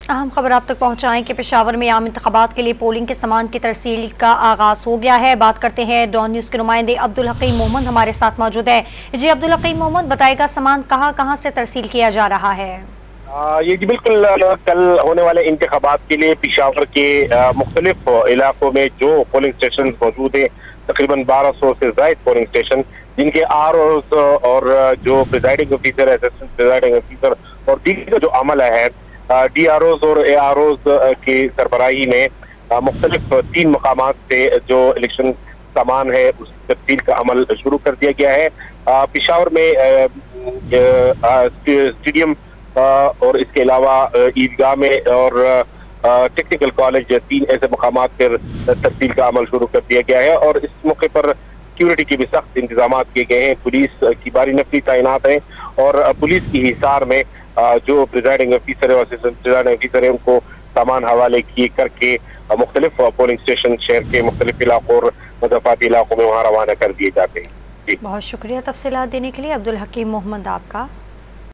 اہم خبر آپ تک پہنچائیں کہ پشاور میں عام انتخابات کے لیے پولنگ کے سامان کی ترسیل کا آغاز ہو گیا ہے۔ بات کرتے ہیں ڈان نیوز کے نمائندے عبدالحکیم محمد ہمارے ساتھ موجود ہے۔ جی عبدالحکیم محمد، بتائے گا سامان کہاں سے ترسیل کیا جا رہا ہے؟ یہ جی بالکل کل ہونے والے انتخابات کے لیے پشاور کے مختلف علاقوں میں جو پولنگ اسٹیشن موجود ہیں، تقریباً 1200 سے زائد پولنگ اسٹیشن، جن کے ROs اور جو presiding officer, assistant presiding officer اور دیگر جو عملہ ہے، DROs اور AROs کی سربراہی میں مختلف 3 مقامات سے جو الیکشن سامان ہے اس ترسیل کا عمل شروع کر دیا گیا ہے۔ پشاور میں اسٹیڈیم اور اس کے علاوہ عیدگاہ میں اور ٹیکنیکل کالج، 3 ایسے مقامات پر ترسیل کا عمل شروع کر دیا گیا ہے، اور اس موقع پر سیکیورٹی کے بھی سخت انتظامات کیے گئے ہیں۔ پولیس کی باری نفری تعینات ہیں، اور پولیس کی حصار میں جو پریزائڈنگ آفیسر اور اسسٹنٹ پریزائڈنگ آفیسر ہیں ان کو سامان حوالے کیے کر کے مختلف پولنگ اسٹیشن شہر کے مختلف علاقوں اور مضافاتی علاقوں میں وہاں روانہ کر دیے جاتے ہیں۔ بہت شکریہ تفصیلات دینے کے لیے عبدالحکیم محمد آپ کا۔